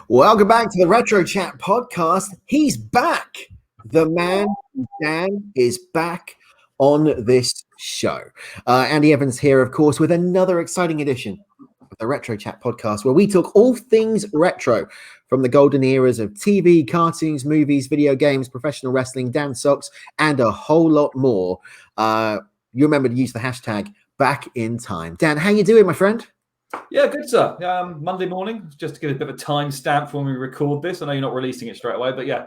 Welcome back to the Retro Chat podcast. He's back. The man, Dan, is back on this show. Andy Evans here, of course, with another exciting edition of the Retro Chat podcast, where we talk all things retro from the golden eras of TV, cartoons, movies, video games, professional wrestling, dance socks, and a whole lot more. You remember to use the hashtag back in time. Dan, how you doing, my friend? Yeah, good, sir. Monday morning, just to give a bit of a time stamp when we record this. I know you're not releasing it straight away, but yeah,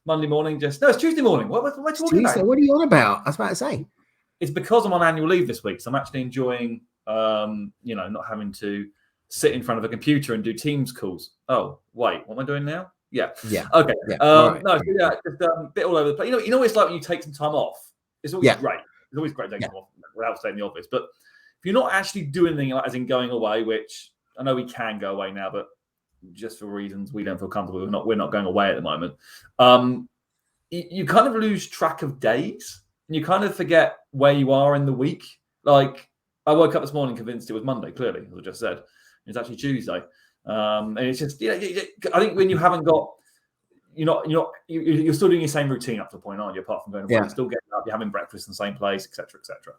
Monday morning. It's Tuesday morning. What am I talking about? What are you on about? I was about to say. It's because I'm on annual leave this week, so I'm actually enjoying, not having to sit in front of a computer and do Teams calls. Oh, wait, what am I doing now? Yeah. Okay. Yeah. Just a bit all over the place. You know, it's like when you take some time off. It's always great. It's always great taking time off without staying in the office, but if you're not actually doing anything, like as in going away, which I know we can go away now, but just for reasons we don't feel comfortable, we're not going away at the moment. You kind of lose track of days, and you kind of forget where you are in the week. Like I woke up this morning convinced it was Monday. Clearly, as I just said, it's actually Tuesday, and it's just I think when you haven't got. You're still doing your same routine up to the point, aren't you? Apart from going away, you're still getting up, you're having breakfast in the same place, etc., etc.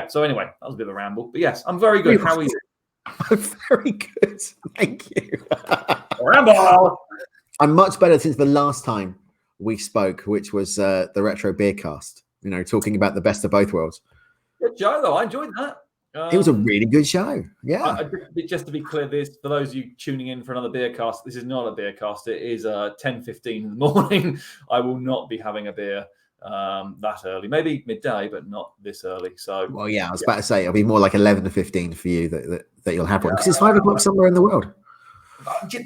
So anyway, that was a bit of a ramble, but yes, I'm very good. How are you? I'm very good, thank you. Ramble. I'm much better since the last time we spoke, which was the Retro Beer Cast. Talking about the best of both worlds. Good show, though. I enjoyed that. It was a really good show. Yeah. Just to be clear, for those of you tuning in for another beer cast, this is not a beer cast. It is 10:15 in the morning. I will not be having a beer that early. Maybe midday, but not this early. So, well, I was about to say it'll be more like 11 to 15 for you that you'll have one because it's 5 o'clock somewhere in the world. Do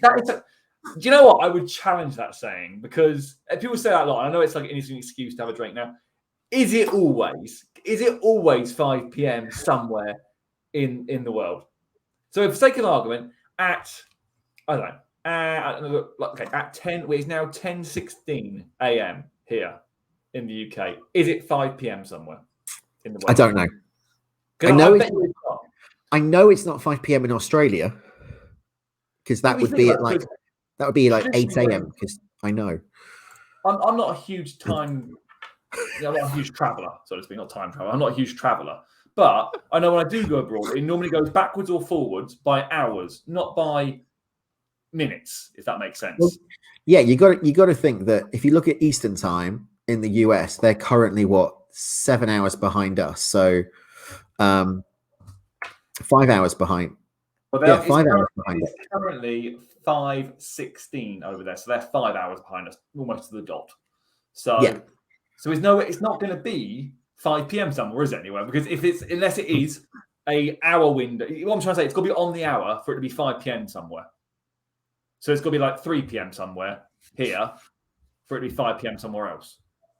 you know what? I would challenge that saying because people say that a lot. I know it's like an innocent excuse to have a drink now. Is it always 5 p.m. somewhere in the world? So, for sake of argument, at 10. It's now 10:16 a.m. here in the UK. Is it 5 p.m. somewhere in the world? I don't know. I know it's not 5 p.m. in Australia because that would be like 8 a.m. Because I know. I'm not a huge time. I'm not a huge traveller, so to speak, not time traveller. I'm not a huge traveller. But I know when I do go abroad, it normally goes backwards or forwards by hours, not by minutes, if that makes sense. Well, yeah, you got to think that if you look at Eastern time in the US, they're currently 7 hours behind us. So 5 hours behind. Well, 5 hours behind. It's currently 5:16 over there, so they're 5 hours behind us, almost to the dot. So it's not going to be 5 p.m. somewhere, is it, anywhere? Because unless it is an hour window. What I'm trying to say, it's got to be on the hour for it to be 5 p.m. somewhere. So it's got to be like 3 p.m. somewhere here for it to be 5 p.m. somewhere else.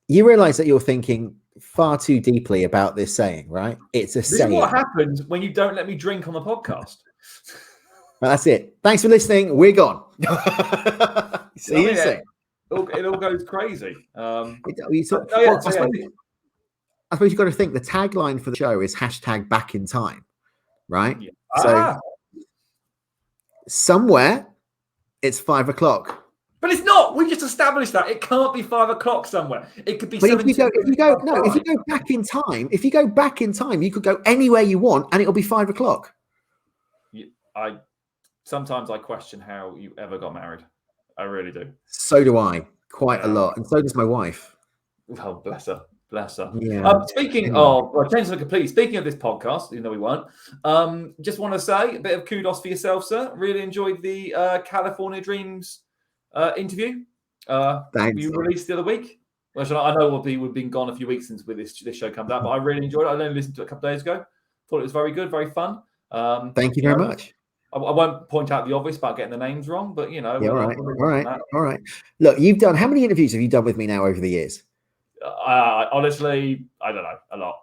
You realise that you're thinking far too deeply about this saying, right? It's a saying. This is what happens when you don't let me drink on the podcast. Well, that's it. Thanks for listening. We're gone. See you soon. It all goes crazy. I suppose you've got to think the tagline for the show is hashtag back in time, right? Yeah. So somewhere it's 5 o'clock. But it's not. We just established that. It can't be 5 o'clock somewhere. It could be if you go back in time, you could go anywhere you want and it'll be 5 o'clock. Sometimes I question how you ever got married. I really do. So do I, quite a lot, and so does my wife. Oh, bless her. Yeah. Speaking of this podcast, even though we weren't, just want to say a bit of kudos for yourself, sir. Really enjoyed the California Dreams interview. Thanks. You released the other week. Which I know we've been gone a few weeks since this show comes out, but I really enjoyed it. I only listened to it a couple of days ago. Thought it was very good, very fun. Thank you very much. I won't point out the obvious about getting the names wrong, but all right. Look, how many interviews have you done with me now over the years? Honestly, I don't know, a lot.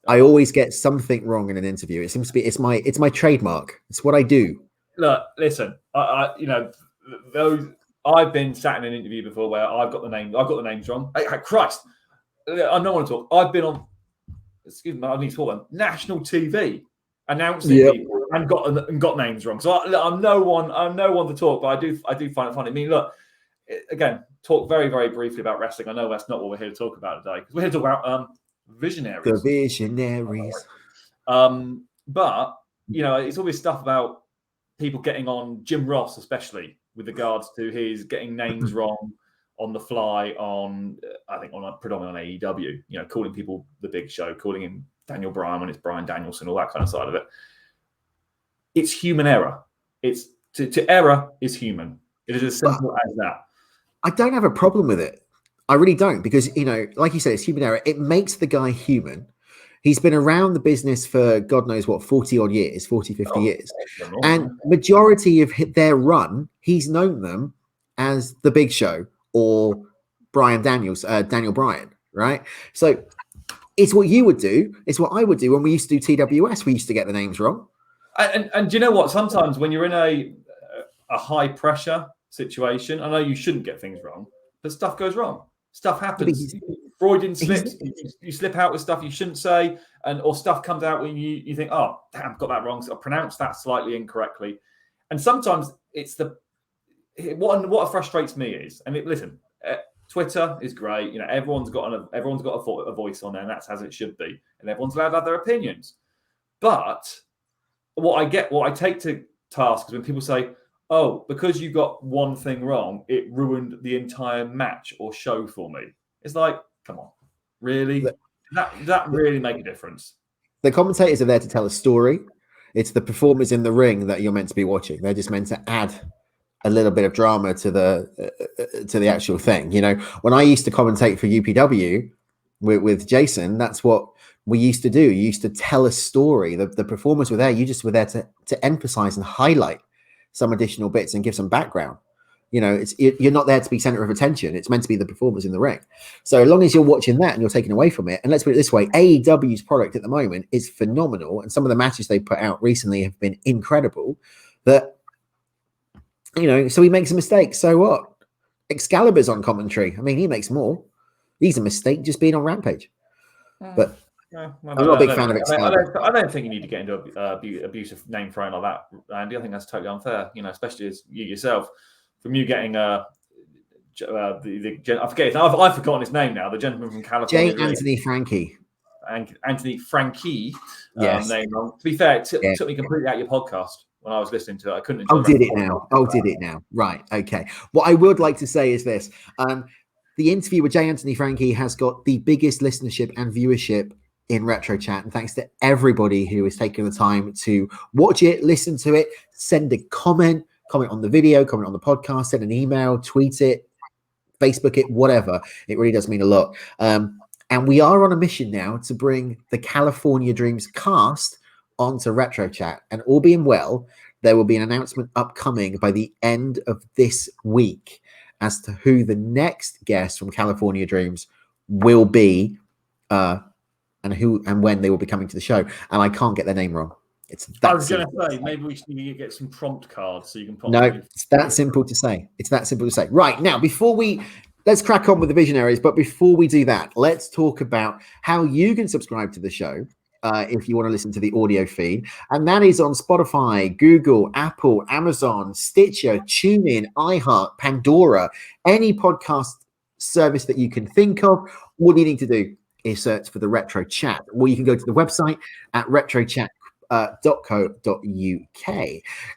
I always get something wrong in an interview. It seems to be it's my trademark. It's what I do. Look, listen, I've been sat in an interview before where I've got the names wrong. Hey, Christ, I don't want to talk. I've been on, excuse me, I need to talk on national TV. announcing people and got names wrong. So I'm no one to talk, but I do find it funny. I mean, look, again, talk very, very briefly about wrestling. I know that's not what we're here to talk about today, because we're here to talk about Visionaries. The Visionaries. But it's all this stuff about people getting on Jim Ross, especially with regards to his getting names wrong on the fly on, I think, predominantly on AEW. Calling people the Big Show, calling him Daniel Bryan when it's Bryan Danielson, all that kind of side of it. It's human error. It's to error is human. It is as simple as that. I don't have a problem with it. I really don't, because, like you said, it's human error. It makes the guy human. He's been around the business for God knows what, 40 odd years, 40, 50 years. And majority of their run, he's known them as the Big Show or Daniel Bryan, right? So it's what you would do. It's what I would do when we used to do TWS. We used to get the names wrong. And do you know what? Sometimes when you're in a high pressure situation, I know you shouldn't get things wrong, but stuff goes wrong. Stuff happens. Freudian slips. You slip out with stuff you shouldn't say, or stuff comes out when you think, oh, damn, got that wrong. So I pronounced that slightly incorrectly. And sometimes it's what frustrates me is, listen, Twitter is great. Everyone's got a voice on there, and that's as it should be, and everyone's allowed to have their opinions. But what I take to task is when people say, oh, because you got one thing wrong, it ruined the entire match or show for me. It's like, come on, really? That really make a difference? The commentators are there to tell a story. It's the performers in the ring that you're meant to be watching. They're just meant to add a little bit of drama to the actual thing. When I used to commentate for UPW with Jason, that's what we used to do. You used to tell a story. The performers were there. You just were there to emphasize and highlight some additional bits and give some background. You're not there to be center of attention. It's meant to be the performers in the ring. So as long as you're watching that and you're taken away from it, and let's put it this way, AEW's product at the moment is phenomenal, and some of the matches they put out recently have been incredible. That so he makes a mistake. So what? Excalibur's on commentary. I mean, he makes more. He's a mistake just being on Rampage. But I'm not a big fan of Excalibur. I don't think you need to get into abusive name throwing like that, Andy. I think that's totally unfair. Especially as you yourself, from you getting I forget. I've forgotten his name now. The gentleman from California. Anthony Frankie. Anthony Frankie. Yes. Name wrong. To be fair, it took me completely out of your podcast when I was listening to it. I couldn't. Did it now? Right. Okay. What I would like to say is this: the interview with J. Anthony Frankie has got the biggest listenership and viewership in Retro Chat, and thanks to everybody who has taken the time to watch it, listen to it, send a comment on the video, comment on the podcast, send an email, tweet it, Facebook it, whatever. It really does mean a lot. And we are on a mission now to bring the California Dreams cast onto Retro Chat, and all being well, there will be an announcement upcoming by the end of this week as to who the next guest from California Dreams will be, and who and when they will be coming to the show. And I can't get their name wrong. I was going to say, maybe we should get some prompt cards so you can pop. No, it's that simple to say. Right, now, let's crack on with the Visionaries. But before we do that, let's talk about how you can subscribe to the show if you want to listen to the audio feed. And that is on Spotify, Google, Apple, Amazon, Stitcher, TuneIn, iHeart, Pandora, any podcast service that you can think of. All you need to do is search for the Retro Chat, or you can go to the website at retrochat.co.uk.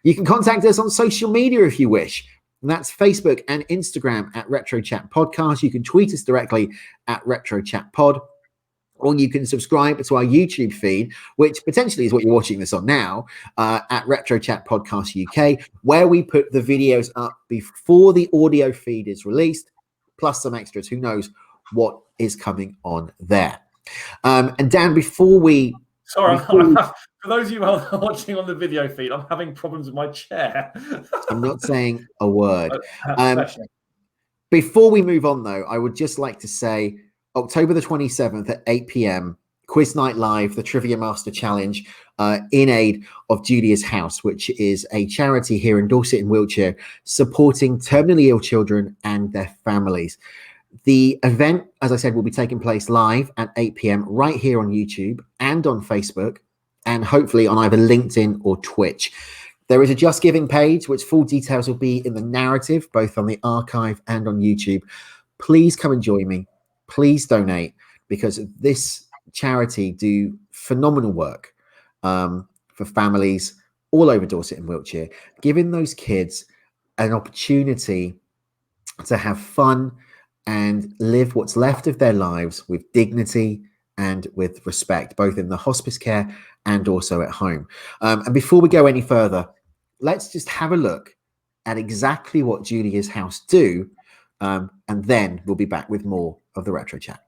You can contact us on social media if you wish. And that's Facebook and Instagram at Retro Chat Podcast. You can tweet us directly at Retro Chat Pod, or you can subscribe to our YouTube feed, which potentially is what you're watching this on now, at Retro Chat Podcast UK, where we put the videos up before the audio feed is released, plus some extras. Who knows what is coming on there. And Dan, before we... Sorry, for those of you who are watching on the video feed, I'm having problems with my chair. I'm not saying a word. Before we move on, though, I would just like to say October the 27th at 8 p.m, Quiz Night Live, the Trivia Master Challenge, in aid of Julia's House, which is a charity here in Dorset and Wiltshire supporting terminally ill children and their families. The event, as I said, will be taking place live at 8 p.m. right here on YouTube and on Facebook. and hopefully on either LinkedIn or Twitch. There is a Just Giving page, which full details will be in the narrative, both on the archive and on YouTube. Please come and join me. Please donate, because this charity do phenomenal work for families all over Dorset and Wiltshire, giving those kids an opportunity to have fun and live what's left of their lives with dignity and with respect, both in the hospice care and also at home. And before we go any further, let's just have a look at exactly what Julia's house do, and then we'll be back with more of the Retro Chat.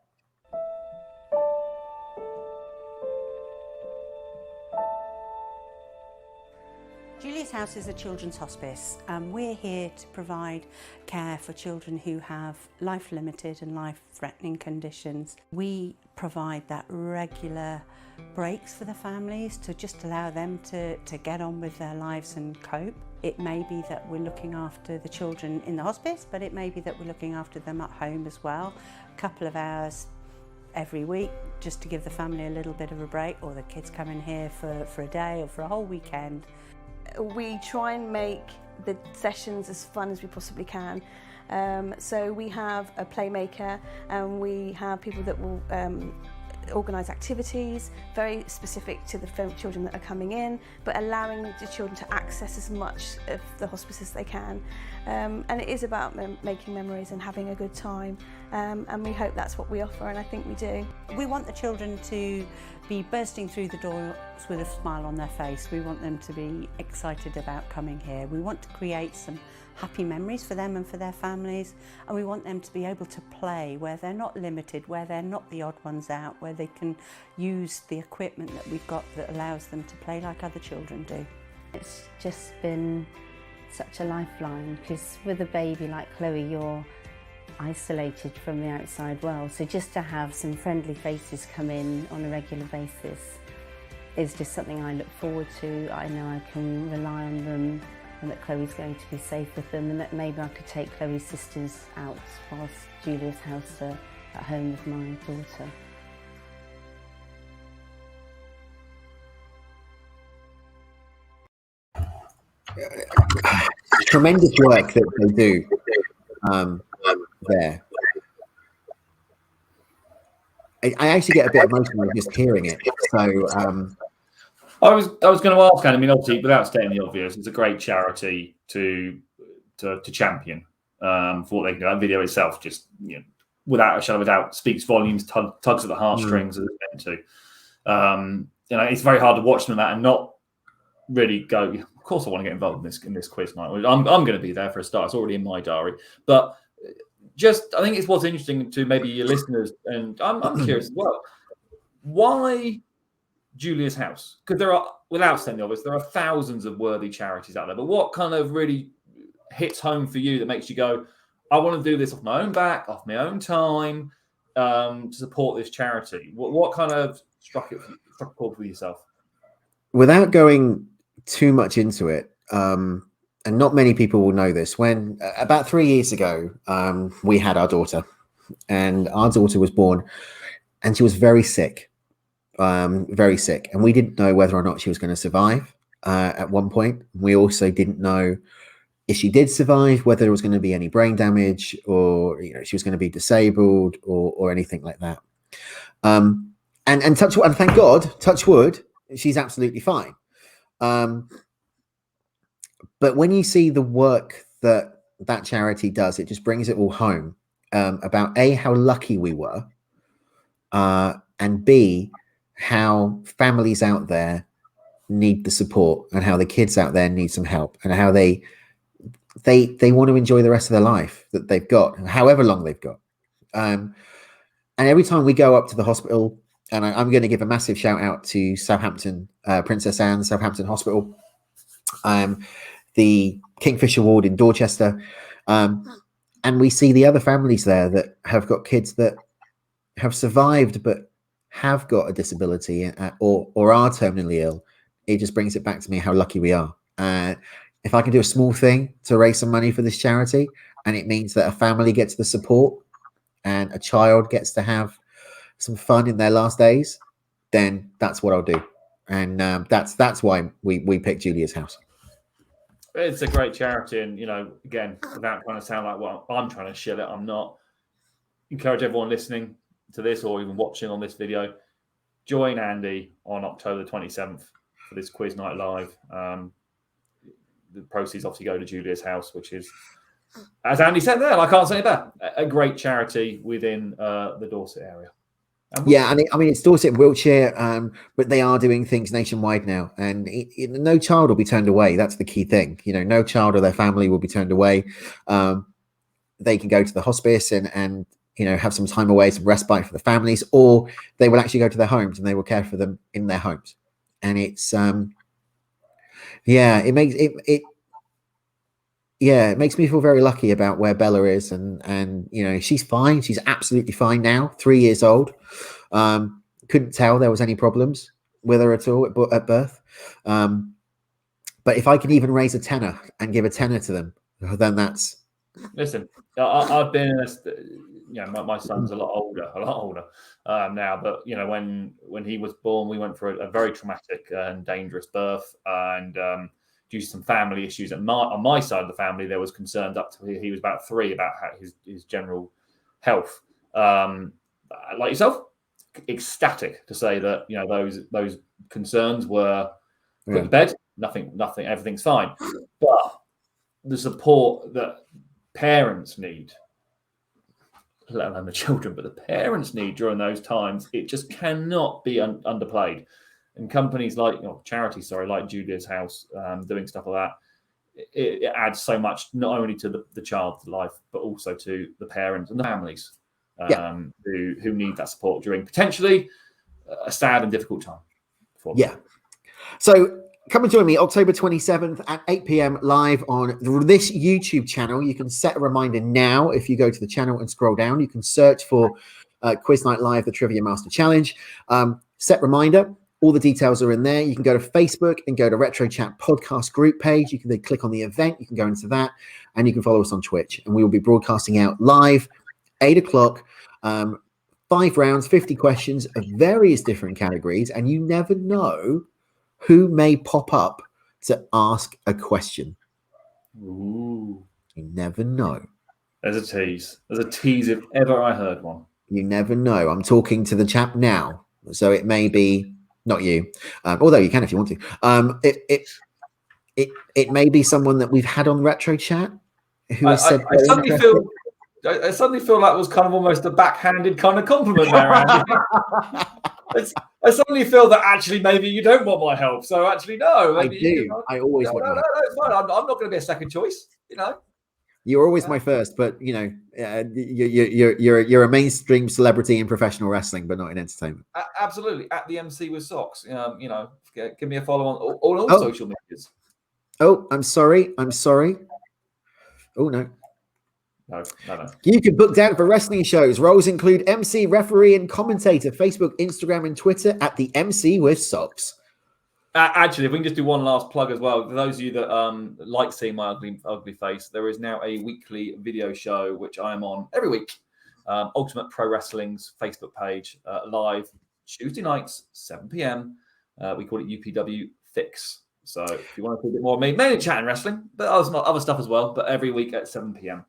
Julia's House is a children's hospice. We're here to provide care for children who have life-limited and life-threatening conditions. We provide that regular breaks for the families to just allow them to get on with their lives and cope. It may be that we're looking after the children in the hospice, but it may be that we're looking after them at home as well. A couple of hours every week just to give the family a little bit of a break, or the kids come in here for a day or for a whole weekend. We try and make the sessions as fun as we possibly can. So we have a playmaker, and we have people that will organise activities very specific to the children that are coming in, but allowing the children to access as much of the hospice as they can. And it is about making memories and having a good time, and we hope that's what we offer, and I think we do. We want the children to be bursting through the doors with a smile on their face. We want them to be excited about coming here. We want to create some happy memories for them and for their families, and we want them to be able to play where they're not limited, where they're not the odd ones out, where they can use the equipment that we've got that allows them to play like other children do. It's just been such a lifeline, because with a baby like Chloe, you're isolated from the outside world, so just to have some friendly faces come in on a regular basis is just something I look forward to. I know I can rely on them, and that Chloe's going to be safe with them, and that maybe I could take Chloe's sisters out whilst Julia's house are at home with my daughter. Tremendous work that they do there. I actually get a bit emotional just hearing it. So I was going to ask, Anne, I mean, obviously, without stating the obvious, it's a great charity to champion for what they can do. That video itself, just without a shadow of a doubt, speaks volumes, tugs at the heartstrings as it's meant to. It's very hard to watch them that and not really go, of course I want to get involved in this quiz night. I'm going to be there for a start. It's already in my diary. But I think it's what's interesting to maybe your listeners, and I'm curious as well. Why Julia's House? Because there are, without saying the obvious, there are thousands of worthy charities out there. But what kind of really hits home for you that makes you go, I want to do this off my own back, off my own time, to support this charity? What kind of struck a chord for yourself? Without going too much into it, and not many people will know this, when about 3 years ago, we had our daughter, and our daughter was born, and she was very sick, and we didn't know whether or not she was going to survive at one point. We also didn't know if she did survive, whether there was going to be any brain damage, or she was going to be disabled, or anything like that. And touch wood, and thank God, touch wood, she's absolutely fine. But when you see the work that charity does, it just brings it all home, about A, how lucky we were, and B, how families out there need the support, and how the kids out there need some help, and how they want to enjoy the rest of their life that they've got, however long they've got. And every time we go up to the hospital, and I'm going to give a massive shout out to Southampton, Princess Anne Southampton Hospital, the Kingfisher Ward in Dorchester, and we see the other families there that have got kids that have survived but have got a disability, or are terminally ill. It just brings it back to me how lucky we are. If I can do a small thing to raise some money for this charity, and it means that a family gets the support and a child gets to have some fun in their last days, then that's what I'll do. and that's why we picked Julia's House. It's a great charity, and again, without trying to sound like what I'm trying to shill it, I'm not. Encourage everyone listening to this or even watching on this video, join Andy on October the 27th for this quiz night live. The proceeds obviously go to Julia's House, which is, as Andy said there, I can't say it better, a great charity within the Dorset area. Yeah, and it's Dorset and Wiltshire, but they are doing things nationwide now, and no child will be turned away. That's the key thing. No child or their family will be turned away. They can go to the hospice and have some time away, some respite for the families, or they will actually go to their homes and they will care for them in their homes. And it's it makes me feel very lucky about where Bella is, and she's fine. She's absolutely fine now, 3 years old. Couldn't tell there was any problems with her at all at birth. But if I can even raise a tenner and give a tenner to them, then that's. Listen, I've been my son's a lot older now, but when he was born, we went for a very traumatic and dangerous birth, and due to some family issues on my side of the family, there was concerns up to he was about 3 about his general health. Like yourself, ecstatic to say that those concerns were put to bed. Nothing, everything's fine. But the support that parents need, let alone the children, but the parents need during those times, it just cannot be underplayed. And companies like charities, like Julia's House, doing stuff like that, it adds so much not only to the child's life, but also to the parents and the families who need that support during potentially a sad and difficult time. So come and join me October 27th at 8 p.m. live on this YouTube channel. You can set a reminder now. If you go to the channel and scroll down, you can search for Quiz Night Live, the Trivia Master Challenge. Set reminder. All the details are in there. You can go to Facebook and go to Retro Chat podcast group page. You can then click on the event. You can go into that, and you can follow us on Twitch. And we will be broadcasting out live, 8 o'clock, 5 rounds, 50 questions of various different categories. And you never know who may pop up to ask a question. Ooh. You never know. There's a tease. There's a tease if ever I heard one. You never know. I'm talking to the chap now, so it may be not you, although you can if you want to. It may be someone that we've had on Retro Chat who has said. I suddenly feel that was kind of almost a backhanded kind of compliment there, Andy. I suddenly feel that actually maybe you don't want my help. So actually, no. I do. I always want. No, it's fine. I'm not going to be a second choice. You're always my first, but you're a mainstream celebrity in professional wrestling, but not in entertainment. Absolutely, at the MC with Socks. Give me a follow on all social medias. Oh, I'm sorry. Oh no. No. You can book down for wrestling shows. Roles include MC, referee, and commentator. Facebook, Instagram, and Twitter at the MC with Socks. Actually, if we can just do one last plug as well, for those of you that like seeing my ugly face, there is now a weekly video show which I am on every week. Ultimate Pro Wrestling's Facebook page, live Tuesday nights, 7 p.m. We call it UPW Fix. So if you want to see a bit more of me, mainly chatting wrestling, but other stuff as well. But every week at 7 p.m.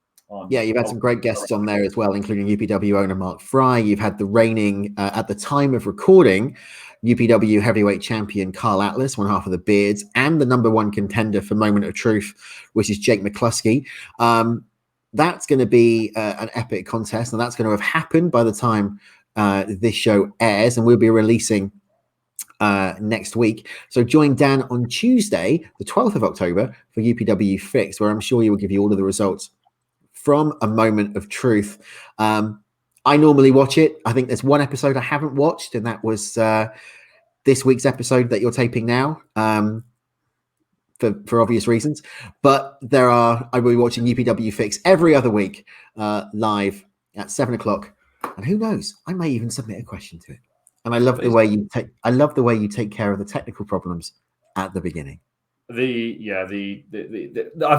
You've had some great guests on there as well, including UPW owner Mark Fry. You've had the reigning, at the time of recording, UPW heavyweight champion Carl Atlas, one half of the Beards, and the #1 contender for Moment of Truth, which is Jake McCluskey. That's going to be an epic contest, and that's going to have happened by the time this show airs, and we'll be releasing next week. So join Dan on Tuesday, the 12th of October, for UPW Fix, where I'm sure he will give you all of the results from A Moment of Truth. I normally watch it. I think there's one episode I haven't watched, and that was this week's episode that you're taping now, for obvious reasons. But I will be watching UPW Fix every other week, live at 7 o'clock. And who knows, I may even submit a question to it. And I love the way you take care of the technical problems at the beginning. I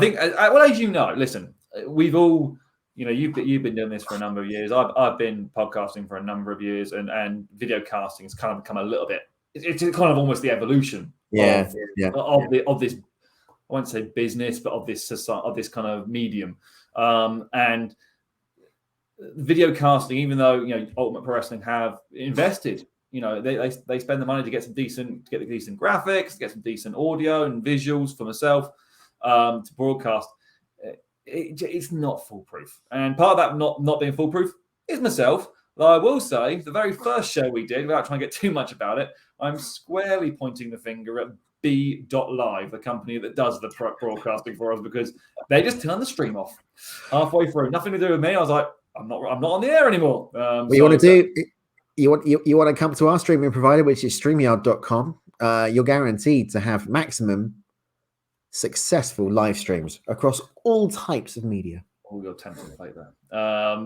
think, well, as you know, listen, we've all, you've been doing this for a number of years. I've been podcasting for a number of years, and video casting has kind of become a little bit it's kind of almost the evolution of this. I won't say business, but of this kind of medium. And video casting, even though Ultimate Pro Wrestling have invested, they spend the money to get the decent graphics, to get some decent audio and visuals for myself to broadcast. It's not foolproof, and part of that not being foolproof is myself. Though I will say, the very first show we did, without trying to get too much about it, I'm squarely pointing the finger at B.Live, the company that does the broadcasting for us, because they just turned the stream off halfway through. Nothing to do with me. I was like, I'm not on the air anymore. What you want to do? You want to come to our streaming provider, which is StreamYard.com. You're guaranteed to have maximum successful live streams across all types of media. Oh, you're tempting to play that.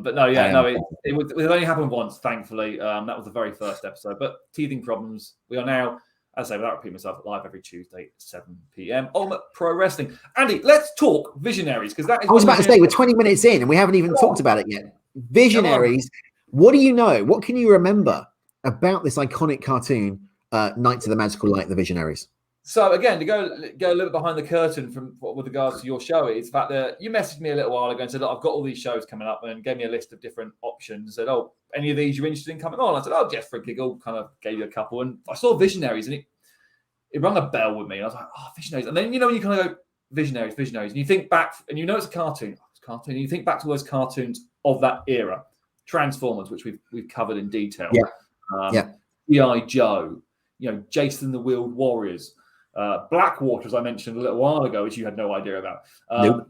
But no, it only happened once, thankfully. That was the very first episode. But teething problems. We are now, as I say, without repeating myself, live every Tuesday at 7 p.m. Ultimate Pro Wrestling. Andy, let's talk Visionaries, because that is. I was about to say, we're 20 minutes in and we haven't even talked about it yet. Visionaries. What do you know? What can you remember about this iconic cartoon, Knights of the Magical Light, the Visionaries? So again, to go a little bit behind the curtain with regards to your show, it's the fact that you messaged me a little while ago and said, look, I've got all these shows coming up, and gave me a list of different options. Said, oh, any of these you're interested in coming on? I said, oh, just for a giggle, kind of gave you a couple. And I saw Visionaries, and it rang a bell with me. And I was like, oh, Visionaries. And then, when you kind of go, Visionaries, and you think back, and it's a cartoon. And you think back to those cartoons of that era. Transformers, which we've covered in detail. G.I. Joe, Jason the Wheeled Warriors. Blackwater, as I mentioned a little while ago, which you had no idea about. Nope.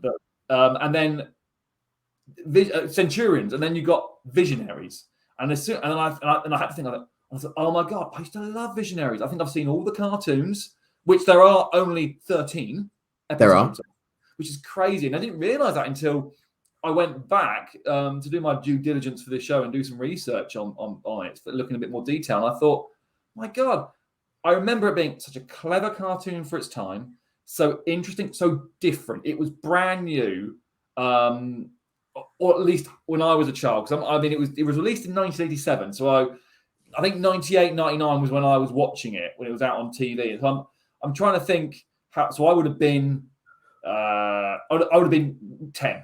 And then Centurions, and then you got Visionaries. And I had to think of it. I was like, oh my God, I used to love Visionaries. I think I've seen all the cartoons, which there are only 13 episodes. There are. Which is crazy. And I didn't realize that until I went back to do my due diligence for this show and do some research on it, looking a bit more detail. And I thought, my God, I remember it being such a clever cartoon for its time, so interesting, so different. It was brand new, or at least when I was a child. Because it was released in 1987, so I think 98, 99 was when I was watching it, when it was out on TV. So I'm trying to think how. So I would have been, I would have been 10,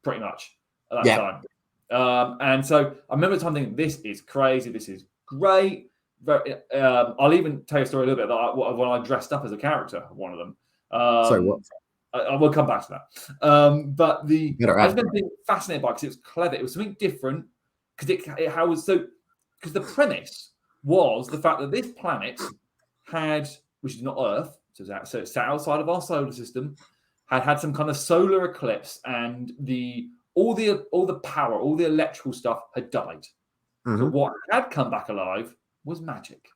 pretty much at that time. And so I remember the time thinking, this is crazy, this is great. I'll even tell you a story a little bit about when I dressed up as a character, one of them. Sorry, what? I will come back to that. But I was being fascinated by it because it was clever. It was something different because the premise was the fact that this planet which is not Earth, so it's sat outside of our solar system, had some kind of solar eclipse, and all the power, all the electrical stuff had died. Mm-hmm. So what had come back alive was magic.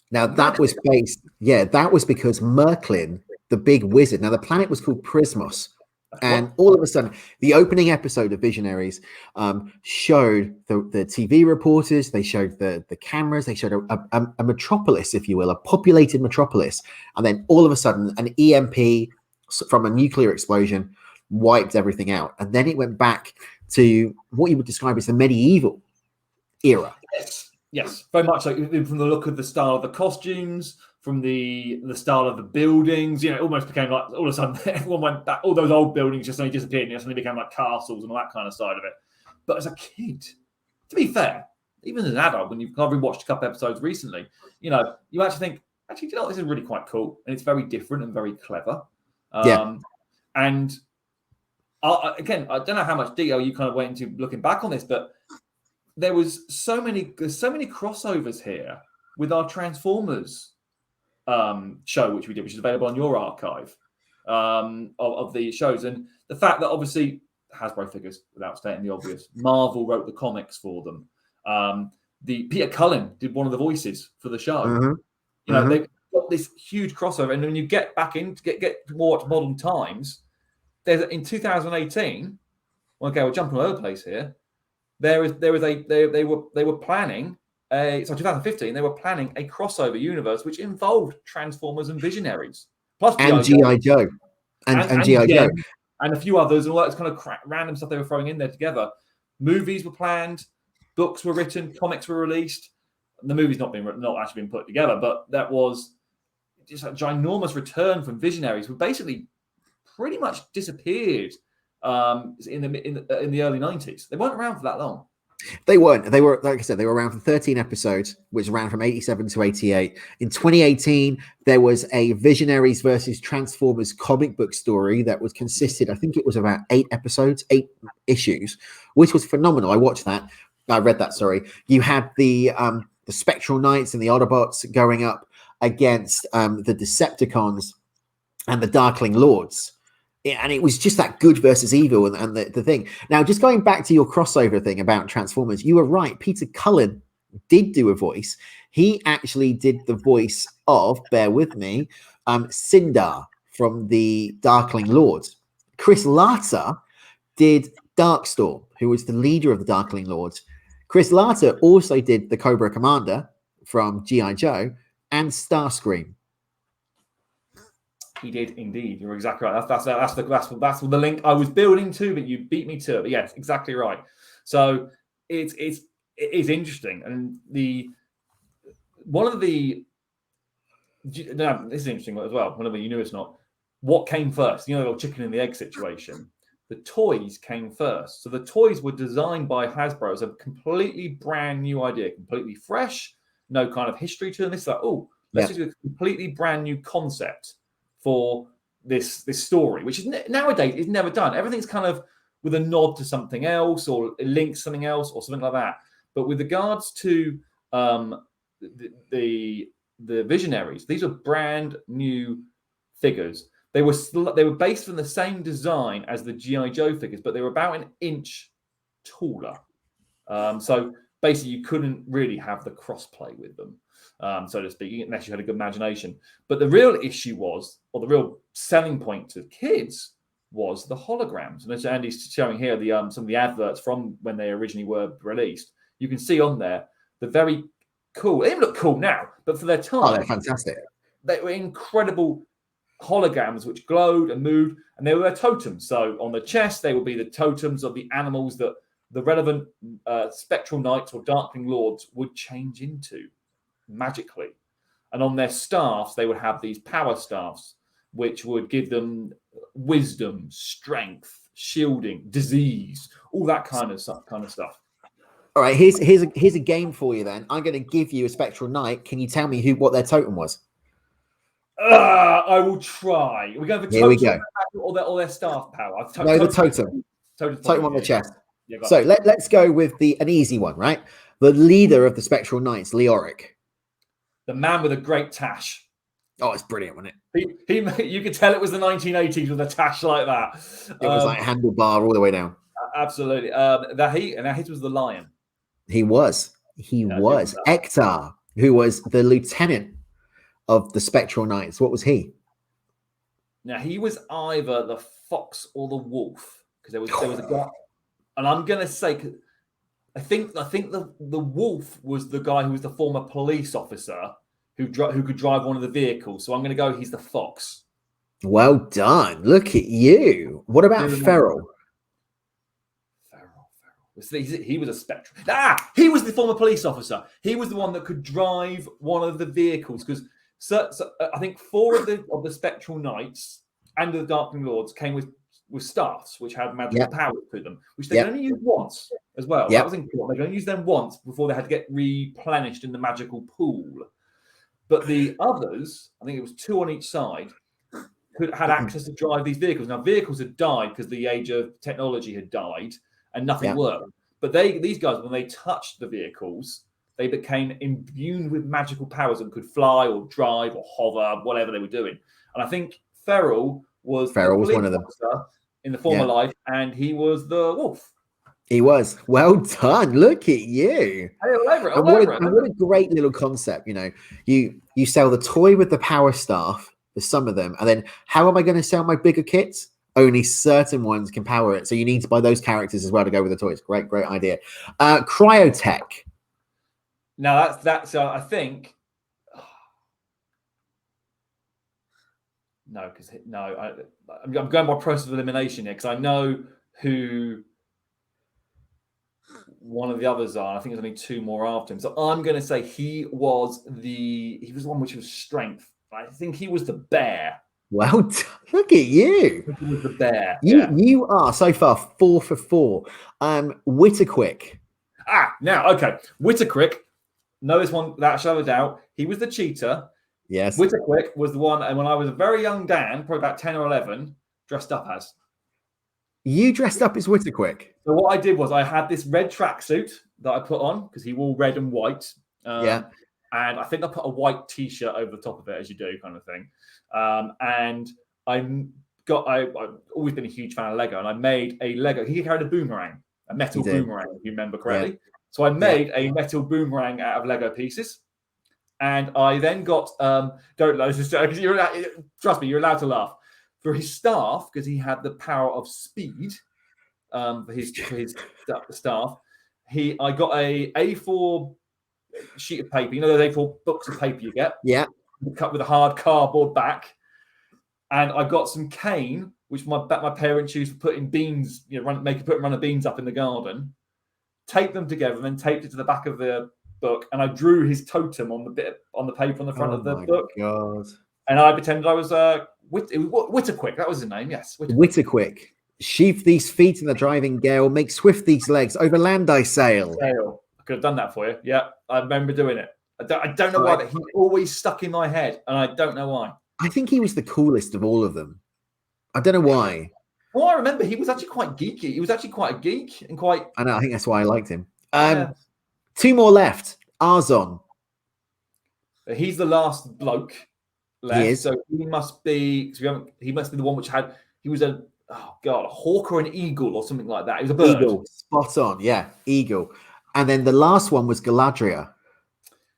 Now that was because Merklin, the big wizard. Now the planet was called Prismos, and all of a sudden, the opening episode of Visionaries showed the TV reporters. They showed the cameras. They showed a metropolis, if you will, a populated metropolis, and then all of a sudden, an EMP from a nuclear explosion wiped everything out, and then it went back to what you would describe as the medieval era. Yes, very much so. From the look of the style of the costumes, from the style of the buildings, it almost became like all of a sudden everyone went back. All those old buildings just suddenly disappeared, and it suddenly became like castles and all that kind of side of it. But as a kid, to be fair, even as an adult, when you've rewatched a couple episodes recently, you actually think, this is really quite cool, and it's very different and very clever. And again, I don't know how much detail you kind of went into looking back on this, but there's so many crossovers here with our Transformers show, which we did, which is available on your archive of the shows. And the fact that obviously Hasbro figures, without stating the obvious, Marvel wrote the comics for them. The Peter Cullen did one of the voices for the show. Mm-hmm. They've got this huge crossover. And when you get back in to get more to modern times, in 2018, we're jumping all over the place here. They were planning 2015. They were planning a crossover universe which involved Transformers and Visionaries, plus G.I. Joe, and G.I. Joe, and a few others, and all that kind of random stuff they were throwing in there together. Movies were planned, books were written, comics were released. the movie's not actually been put together, but that was just a ginormous return from Visionaries, who basically pretty much disappeared in the early 90s. They weren't around for that long. They weren't. They were, like I said, they were around for 13 episodes, which ran from 87 to 88. In 2018, there was a Visionaries versus Transformers comic book story that was consisted, I think it was about 8 issues, which was phenomenal. I watched that. I read that, sorry. You had the Spectral Knights and the Autobots going up against the Decepticons and the Darkling Lords. And it was just that good versus evil and the thing. Now, just going back to your crossover thing about Transformers, you were right. Peter Cullen did do a voice. He actually did the voice of, bear with me, Cinder from the Darkling Lords. Chris Latta did Darkstorm, who was the leader of the Darkling Lords. Chris Latta also did the Cobra Commander from G.I. Joe and Starscream. He did indeed. You're exactly right. That's the link I was building to, but you beat me to it. But yes, exactly right. So it is interesting, and this is interesting as well. Whenever you knew it's not. What came first? You know, the little chicken and the egg situation. The toys came first. So the toys were designed by Hasbro as a completely brand new idea, completely fresh, no kind of history to them. This is like, let's just do a completely brand new concept for this story, which is nowadays is never done. Everything's kind of with a nod to something else, or it links something else, or something like that. But with regards to the Visionaries, these are brand new figures. They were based on the same design as the G.I. Joe figures, but they were about an inch taller. So basically, you couldn't really have the crossplay with them, so to speak, unless you had a good imagination. But the real issue was, or the real selling point to kids, was the holograms. And as Andy's showing here, some of the adverts from when they originally were released, you can see on there the very cool. They even look cool now, but for their time, they're fantastic. They were incredible holograms which glowed and moved, and they were their totems. So on the chest, they would be the totems of the animals that the relevant Spectral Knights or Darkling Lords would change into magically. And on their staffs, they would have these power staffs, which would give them wisdom, strength, shielding, disease, all that kind of stuff. All right, here's a game for you then. I'm going to give you a Spectral Knight. Can you tell me what their totem was? I will try. We're going for Here we go. Or their staff power. The totem. Totem on the chest. Yeah, so let's go with an easy one, right? The leader of the Spectral Knights, Leoric. The man with a great tash. Oh, it's brilliant, wasn't it? You could tell it was the 1980s with a tash like that. It was like handlebar all the way down. Absolutely. His was the lion. He was. Ektar, who was the lieutenant of the Spectral Knights. What was he? Now, he was either the fox or the wolf, because there was a guy. And I'm going to say, I think the wolf was the guy who was the former police officer who could drive one of the vehicles. So I'm going to go, he's the fox. Well done. Look at you. What about Feral? He was a Spectral. He was the former police officer. He was the one that could drive one of the vehicles, because so I think 4 of the Spectral Knights and the Darkling Lords came with staffs which had magical powers to them, which they could only use once as well. That was important. They could only use them once before they had to get replenished in the magical pool. But the others, I think it was 2 on each side, had access to drive these vehicles. Now, vehicles had died because the age of technology had died and nothing worked. But these guys, when they touched the vehicles, they became imbued with magical powers and could fly or drive or hover, whatever they were doing. And I think Feral was one of them in the former life, and he was the wolf. He was. Well done. Look at you. What a great little concept. You know, you sell the toy with the power staff for some of them, and then how am I going to sell my bigger kits? Only certain ones can power it. So you need to buy those characters as well to go with the toys. Great idea. Cryotech. Now that's I think. No, I'm going by process of elimination here, because I know who one of the others are. I think there's only 2 more after him. So I'm going to say he was the one which was strength. I think he was the bear. Well, look at you. He was the bear. You are so far 4 for 4. Whittaquick. Now, okay. Whittaquick. No, this one, that shadow of a doubt. He was the cheater. Yes. Whittaquick was the one, and when I was a very young Dan, probably about 10 or 11, dressed up as. You dressed up as Whittaquick. So what I did was I had this red tracksuit that I put on because he wore red and white. And I think I put a white T-shirt over the top of it, as you do, kind of thing. And I've always been a huge fan of Lego, and I made a Lego. He carried a boomerang, a metal boomerang, if you remember correctly. Yeah. So I made a metal boomerang out of Lego pieces. And I then got, don't know, trust me, you're allowed to laugh. For his staff, because he had the power of speed, for his staff, I got a A4 sheet of paper. You know those A4 books of paper you get? Yeah. Cut with a hard cardboard back. And I got some cane, which my parents used for putting beans, run of beans up in the garden. Taped them together and then taped it to the back of the book. And I drew his totem on the paper on the front of the book. God. And I pretended I was Whittaquick. That was his name. Yes, Whittaquick. Sheath these feet in the driving gale, make swift these legs, over land I sail. I could have done that for you. Yeah, I remember doing it. I don't know why, but he always stuck in my head, and I don't know why. I think he was the coolest of all of them. I don't know why. Well, I remember he was actually quite geeky. He was actually quite a geek and quite. I know. I think that's why I liked him. 2 more left. Arzon. He's the last bloke left. He is. So he must be. He must be the one which had. He was a hawk or an eagle or something like that. He was a bird. Eagle. Spot on. Yeah, eagle. And then the last one was Galadria,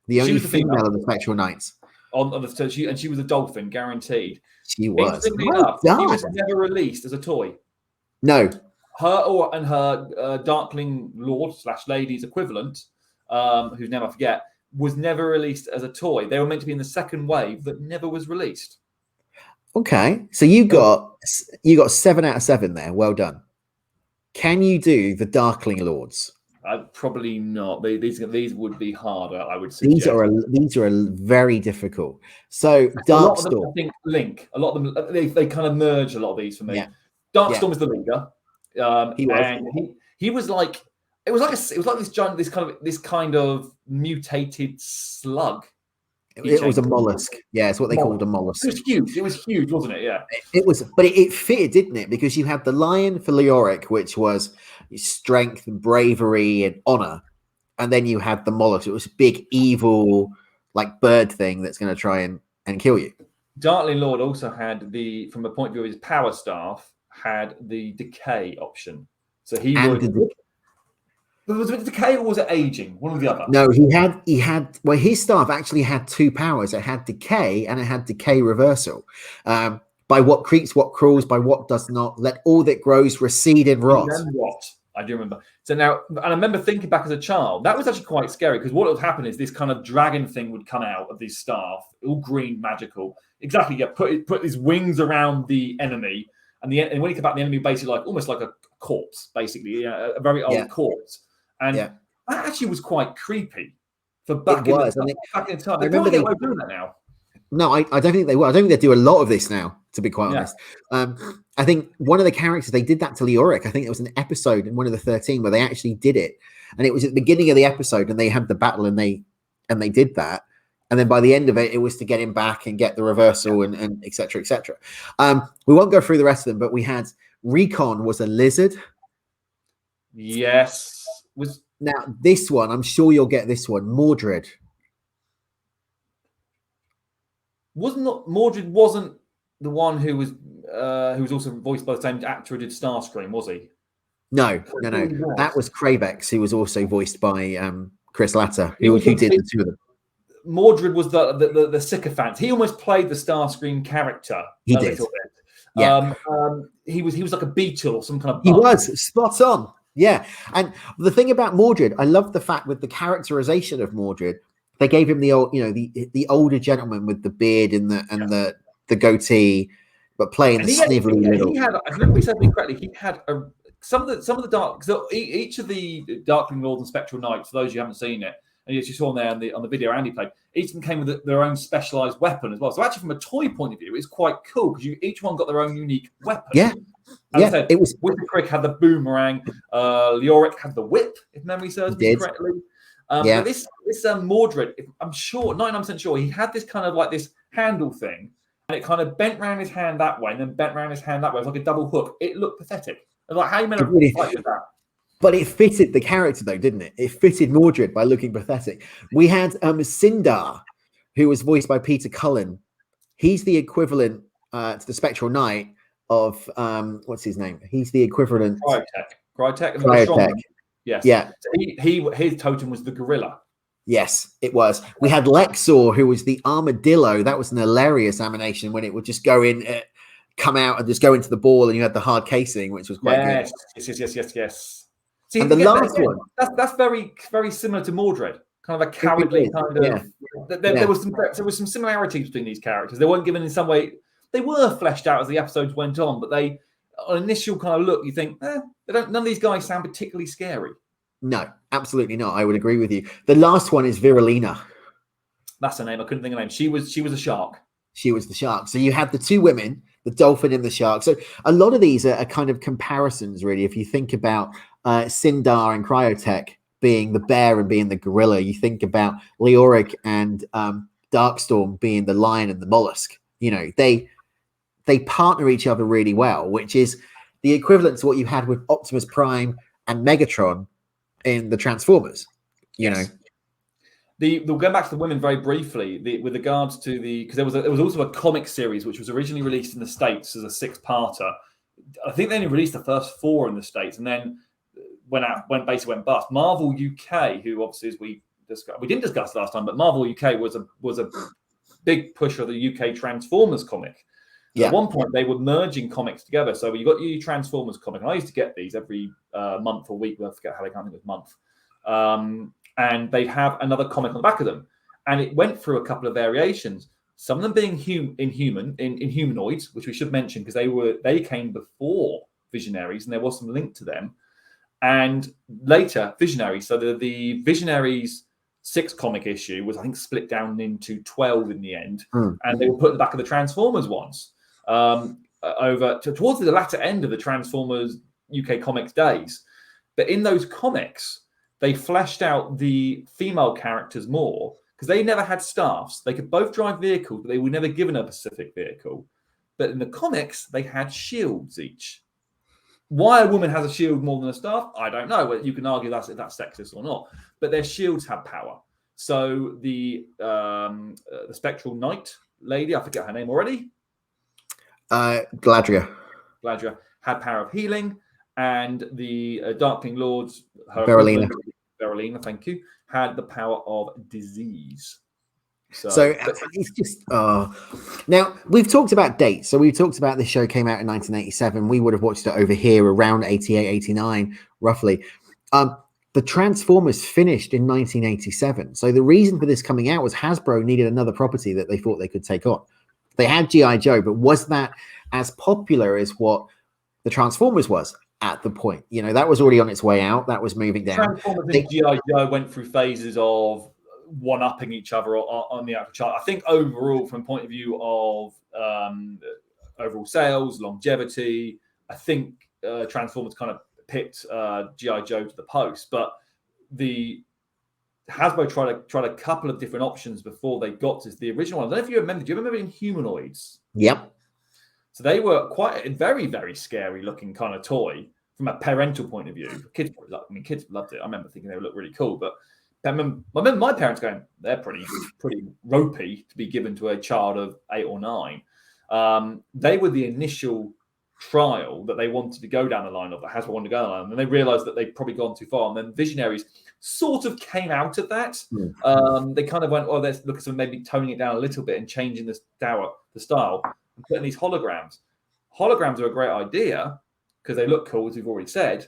the only female of the Spectral Knights. And she was a dolphin, guaranteed. She was. Enough, he was never released as a toy. No. Her Darkling Lord / Lady's equivalent, whose name I forget, was never released as a toy. They were meant to be in the second wave that never was released. Okay, so you got 7 out of 7 there. Well done. Can you do the Darkling Lords? Probably not. These would be harder, I would suggest. These are very difficult. So Darkstorm, I think link. A lot of them they kind of merge a lot of these for me. Yeah. Darkstorm is the leader. He was like this kind of mutated slug. It was a mollusk. Yeah, it's what they called a mollusk. It was huge, wasn't it? Yeah. It was, but it fitted, didn't it? Because you had the lion for Leoric, which was strength and bravery and honor, and then you had the mollusk. It was a big evil, like bird thing that's going to try and kill you. Darkling Lord also had from a point of view of his power staff, had the decay option. So he would. Was it decay or was it aging? One or the other? No, he had. Well, his staff actually had 2 powers. It had decay and it had decay reversal. By what creeps, what crawls, by what does not. Let all that grows recede in rot. I do remember. So now, and I remember thinking back as a child, that was actually quite scary because what would happen is this kind of dragon thing would come out of these staff, all green, magical. Exactly. Yeah. Put these wings around the enemy, and when you come back, the enemy basically almost like a corpse, basically, a very old corpse. And that actually was quite creepy for back in the time. I remember they were doing that now. No, I don't think they will. I don't think they do a lot of this now, to be quite honest. I think one of the characters, they did that to Leoric. I think it was an episode in one of the 13 where they actually did it. And it was at the beginning of the episode and they had the battle and they did that. And then by the end of it, it was to get him back and get the reversal and et cetera, et cetera. We won't go through the rest of them, but we had Recon was a lizard. Yes. Now this one, I'm sure you'll get this one. Mordred. Mordred wasn't the one who was also voiced by the same actor who did Starscream, was he? No. That was Kravex, who was also voiced by Chris Latta, who did the 2 of them. Mordred was the sycophant. He almost played the Starscream character. He did. Yeah. He was like a beetle or some kind of bug. He was spot on. Yeah. And the thing about Mordred, I love the fact with the characterization of Mordred, they gave him the old, the older gentleman with the beard and the goatee, but playing the snivelly little. He had, if I remember something correctly, he had a some of the dark. So each of the Darkling Lords and Spectral Knights, for those who haven't seen it, and as you saw on there on the video Andy played, each of them came with their own specialized weapon as well. So actually, from a toy point of view, it's quite cool because each one got their own unique weapon. Yeah. As I said, Wither Crick had the boomerang. Leoric had the whip, if memory serves me correctly. But this Mordred, I'm sure, 99% sure, he had this kind of like this handle thing, and it kind of bent round his hand that way, and then bent round his hand that way. It was like a double hook. It looked pathetic. Like, how you meant to fight with that? But it fitted the character, though, didn't it? It fitted Mordred by looking pathetic. We had Cinder, who was voiced by Peter Cullen. He's the equivalent to the Spectral Knight of what's his name? He's the equivalent. Cryotech. Yes. Yeah. So his totem was the gorilla. Yes, it was. We had Lexor, who was the armadillo. That was an hilarious animation when it would just go in, come out, and just go into the ball, and you had the hard casing, which was quite good. Yes. See, and the last one. That's very, very similar to Mordred. Kind of a cowardly kind of. Yeah. There was some similarities between these characters. They weren't given in some way. They were fleshed out as the episodes went on, but they, on initial kind of look, you think, none of these guys sound particularly scary. No, absolutely not. I would agree with you. The last one is Virulina. That's her name. I couldn't think of her name. She was a shark. She was the shark. So you had the two women, the dolphin and the shark. So a lot of these are kind of comparisons, really. If you think about Cinder and Cryotech being the bear and being the gorilla, you think about Leoric and Darkstorm being the lion and the mollusk. You know, they partner each other really well, which is the equivalent to what you had with Optimus Prime and Megatron in the Transformers. You know, we'll go back to the women very briefly. With regards to because there was also a comic series which was originally released in the States as a 6-parter. I think they only released the first 4 in the States, and then went bust. Marvel UK, who obviously as we didn't discuss last time, but Marvel UK was a big pusher of the UK Transformers comic. Yeah. At one point, they were merging comics together. So you got your Transformers comic, and I used to get these every month or week. I forget how they count it, month. And they have another comic on the back of them, and it went through a couple of variations. Some of them being in humanoids, which we should mention because they came before Visionaries, and there was some link to them. And later, Visionaries. So the Visionaries 6 comic issue was, I think, split down into 12 in the end, and they were put in the back of the Transformers ones. Towards the latter end of the Transformers UK comics days. But in those comics, they fleshed out the female characters more because they never had staffs. They could both drive vehicles, but they were never given a Pacific vehicle. But in the comics, they had shields each. Why a woman has a shield more than a staff, I don't know. You can argue that's sexist or not. But their shields have power. So the Spectral Knight lady, I forget her name already. Galadria had power of healing, and the Darkling Lords, Virulina, thank you, had the power of disease. So it's just now we've talked about dates. So we've talked about this show came out in 1987. We would have watched it over here around 88, 89, roughly. The Transformers finished in 1987. So the reason for this coming out was Hasbro needed another property that they thought they could take on. They had G.I. Joe, but was that as popular as what the Transformers was at the point? You know, that was already on its way out. That was moving down. Transformers and G.I. Joe went through phases of one-upping each other on the actual chart. I think overall, from a point of view of overall sales, longevity, I think Transformers kind of picked G.I. Joe to the post. But the Hasbro tried a couple of different options before they got to the original one. I don't know if you remember. Do you remember in Humanoids? Yep. So they were quite a very, very scary looking kind of toy from a parental point of view. Kids loved it. I remember thinking they would look really cool. But I remember my parents going, they're pretty ropey to be given to a child of 8 or 9. They were the initial trial that they wanted to go down the line of, that Hasbro wanted to go down the line, and they realized that they'd probably gone too far. And then Visionaries sort of came out of that. They kind of went, let's look at some, maybe toning it down a little bit and changing the style and putting these holograms. Holograms are a great idea because they look cool, as we've already said,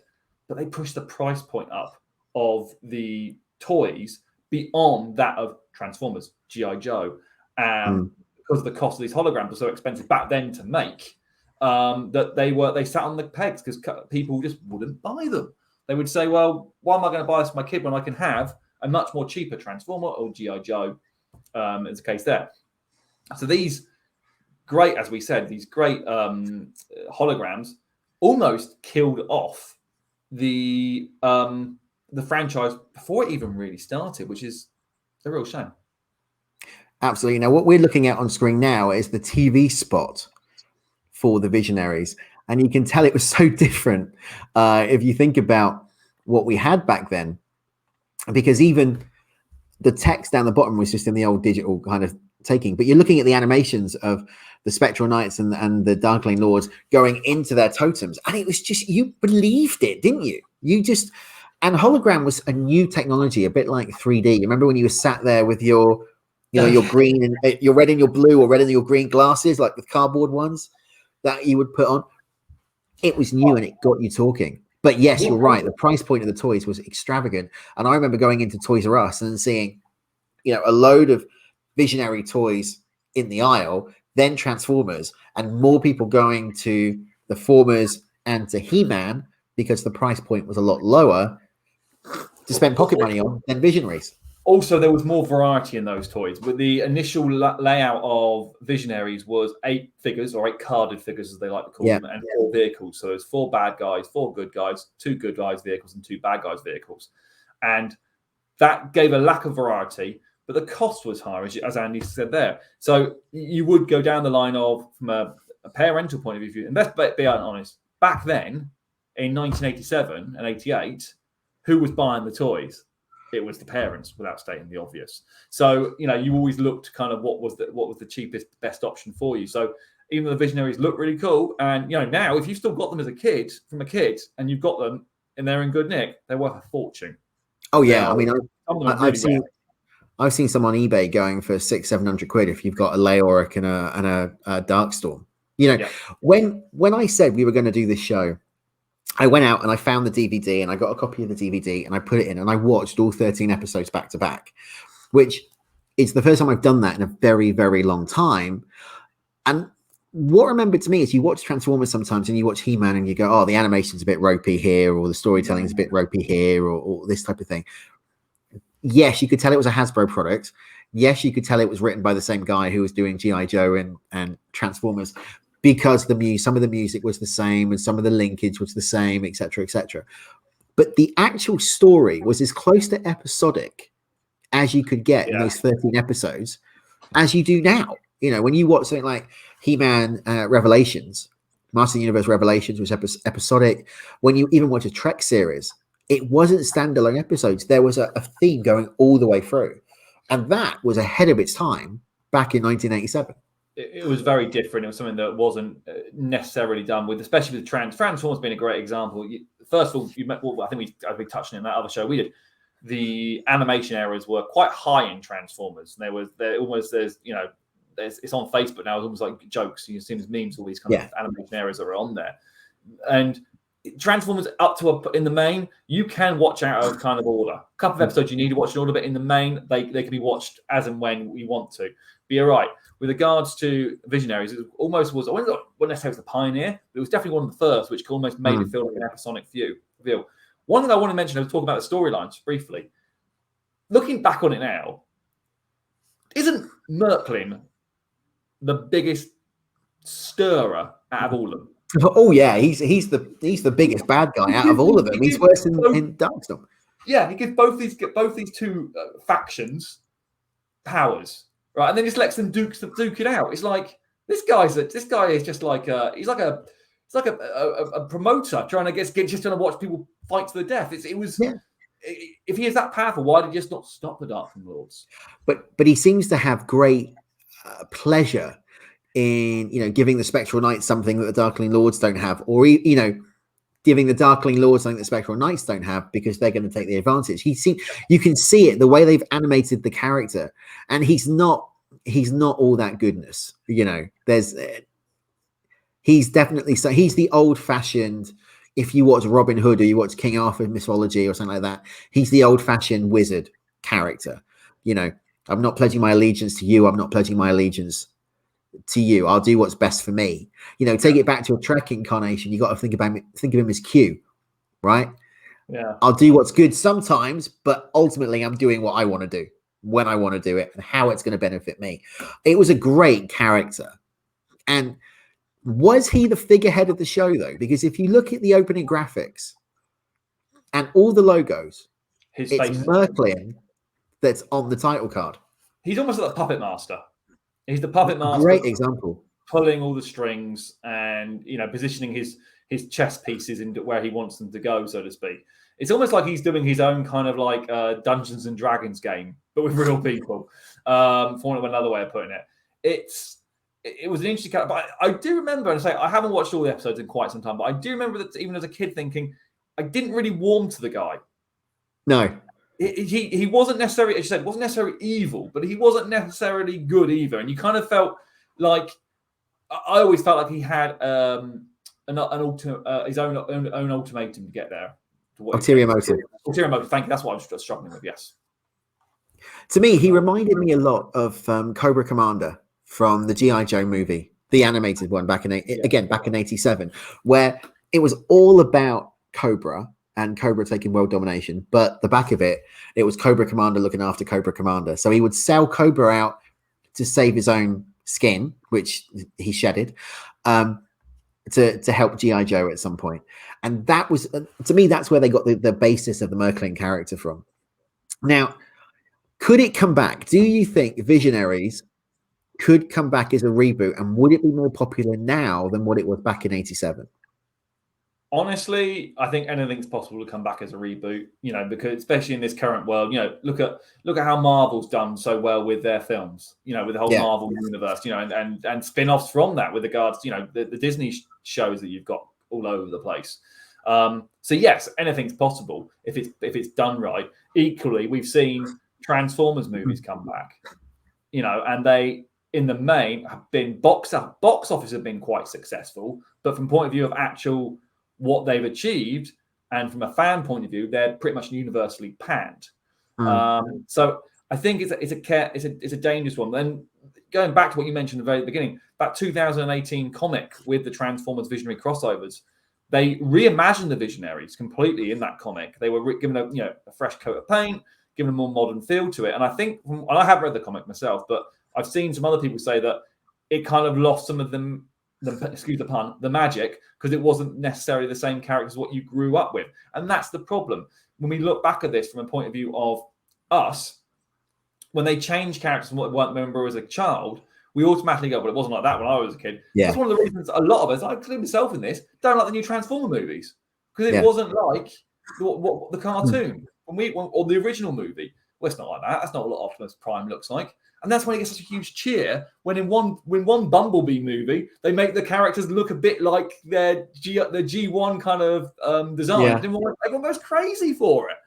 but they push the price point up of the toys beyond that of Transformers, G.I. Joe, because the cost of these holograms were so expensive back then to make. that they sat on the pegs because people just wouldn't buy them. They would say, well, why am I going to buy this for my kid when I can have a much more cheaper Transformer or G.I. Joe, is the case there. So these great, as we said, these great holograms almost killed off the franchise before it even really started, which is a real shame. Absolutely. Now, what we're looking at on screen now is the TV spot for the Visionaries, and you can tell it was so different if you think about what we had back then, because even the text down the bottom was just in the old digital kind of taking, but you're looking at the animations of the Spectral Knights and the Darkling Lords going into their totems, and it was just, you believed it, didn't you? And hologram was a new technology, a bit like 3D. You remember when you were sat there with your, your green and your red and your blue, or red and your green glasses, like the cardboard ones that you would put on? It was new and it got you talking. But yes, you're right. The price point of the toys was extravagant. And I remember going into Toys R Us and seeing, a load of Visionary toys in the aisle, then Transformers, and more people going to the Formers and to He-Man because the price point was a lot lower to spend pocket money on than Visionaries. Also, there was more variety in those toys. But the initial layout of Visionaries was 8 figures, or 8 carded figures, as they like to call them, and 4 vehicles. So there's 4 bad guys, 4 good guys, 2 good guys vehicles, and 2 bad guys vehicles. And that gave a lack of variety, but the cost was higher, as Andy said there. So you would go down the line of, from a parental point of view, and let's be honest, back then, in 1987 and 88, who was buying the toys? It was the parents, without stating the obvious. So, you always looked kind of what was the cheapest, best option for you. So even though the Visionaries look really cool, and now if you've still got them as a kid, and you've got them and they're in good nick, they're worth a fortune. Oh yeah, I mean, I've seen some on eBay going for £600-700 if you've got a Leoric and a Darkstorm. When I said we were going to do this show, I went out and I found the DVD and I got a copy of the DVD and I put it in and I watched all 13 episodes back to back, which is the first time I've done that in a very, very long time. And what remembered to me is you watch Transformers sometimes and you watch He-Man and you go, oh, the animation's a bit ropey here, or the storytelling's a bit ropey here, or this type of thing. Yes, you could tell it was a Hasbro product. Yes, you could tell it was written by the same guy who was doing G.I. Joe and Transformers, because some of the music was the same and some of the linkage was the same, etc., etc. But the actual story was as close to episodic as you could get in those 13 episodes as you do now. When you watch something like He-Man Revelations, Master of the Universe Revelations, which was episodic. When you even watch a Trek series, it wasn't standalone episodes. There was a theme going all the way through. And that was ahead of its time back in 1987. It was very different. It was something that wasn't necessarily done with, especially with Transformers being a great example. First of all, I think we touched on it in that other show we did. The animation errors were quite high in Transformers. It's on Facebook now. It's almost like jokes. You see there's memes, all these kind of animation errors that are on there. And Transformers up to in the main, you can watch out of kind of order. A couple of episodes you need to watch in order, but in the main, they can be watched as and when we want to. But you're right. With regards to Visionaries, it almost was, I wouldn't necessarily was the pioneer, but it was definitely one of the first, which almost made it feel like an episodic view. One thing I want to mention, I was talking about the storylines briefly. Looking back on it now, isn't Merklin the biggest stirrer out of all of them? Oh yeah, he's the biggest bad guy out of all of them. He's worse than in Darkstorm. Yeah, he gives both these two factions powers, right? And then just lets them duke it out. It's like this guy is just like he's like a promoter trying to get just trying to watch people fight to the death. If he is that powerful, why did he just not stop the Darkling Lords? But he seems to have great pleasure in giving the Spectral Knights something that the Darkling Lords don't have, or giving the Darkling Lords something the Spectral Knights don't have, because they're going to take the advantage. You can see it the way they've animated the character, and he's not all that goodness. He's definitely he's the old fashioned. If you watch Robin Hood or you watch King Arthur mythology or something like that, he's the old fashioned wizard character. I'm not pledging my allegiance to you. I'm not pledging my allegiance to you. I'll do what's best for me. Take it back to a Trek incarnation. You got to think of him as Q, right? Yeah. I'll do what's good sometimes, but ultimately I'm doing what I want to do when I want to do it and how it's going to benefit me. It was a great character. And was he the figurehead of the show, though? Because if you look at the opening graphics and all the logos, it's Merklin that's on the title card. He's almost like the puppet master. He's the puppet master. Great example. Pulling all the strings and, positioning his chess pieces into where he wants them to go, so to speak. It's almost like he's doing his own kind of like Dungeons and Dragons game, but with real people, for want of another way of putting it. It was an interesting character, but I do remember, and I haven't watched all the episodes in quite some time, but I do remember that even as a kid thinking, I didn't really warm to the guy. No. He wasn't necessarily, as you said, wasn't necessarily evil, but he wasn't necessarily good either. And you kind of felt like, I always felt like he had his own ultimatum to get there. Ulterior motive. Ulterior motive, thank you. That's what I was struggling with, yes. To me, he reminded me a lot of Cobra Commander from the G.I. Joe movie, the animated one back in 87, where it was all about Cobra and Cobra taking world domination. But the back of it was Cobra Commander looking after Cobra Commander. So he would sell Cobra out to save his own skin, which he shedded, to help G.I. Joe at some point. And that was, to me, that's where they got the basis of the Merklin character from. Now, could it come back? Do you think Visionaries could come back as a reboot? And would it be more popular now than what it was back in 87? Honestly, I think anything's possible to come back as a reboot, because especially in this current world, look at how Marvel's done so well with their films, with the whole Marvel universe, and spin-offs from that with regards, the Disney shows that you've got all over the place. So yes, anything's possible if it's done right. Equally, we've seen Transformers movies come back, and they, in the main, have been box office have been quite successful, but from point of view of actual what they've achieved, and from a fan point of view, they're pretty much universally panned. So I think it's a dangerous one. Then going back to what you mentioned at the very beginning, that 2018 comic with the Transformers Visionary crossovers, they reimagined the Visionaries completely in that comic. They were given a fresh coat of paint, given a more modern feel to it. And I think, and I haven't read the comic myself, but I've seen some other people say that it kind of lost some of them, excuse the pun, the magic, because it wasn't necessarily the same characters as what you grew up with. And that's the problem. When we look back at this from a point of view of us, when they change characters from what we remember as a child, we automatically go, well, it wasn't like that when I was a kid. Yeah. That's one of the reasons a lot of us, I include myself in this, don't like the new Transformer movies, because it wasn't like what the cartoon or the original movie. Well, it's not like that. That's not what Optimus Prime looks like. And that's when it gets such a huge cheer when in one Bumblebee movie, they make the characters look a bit like their G1 kind of design. Yeah. Everyone goes crazy for it.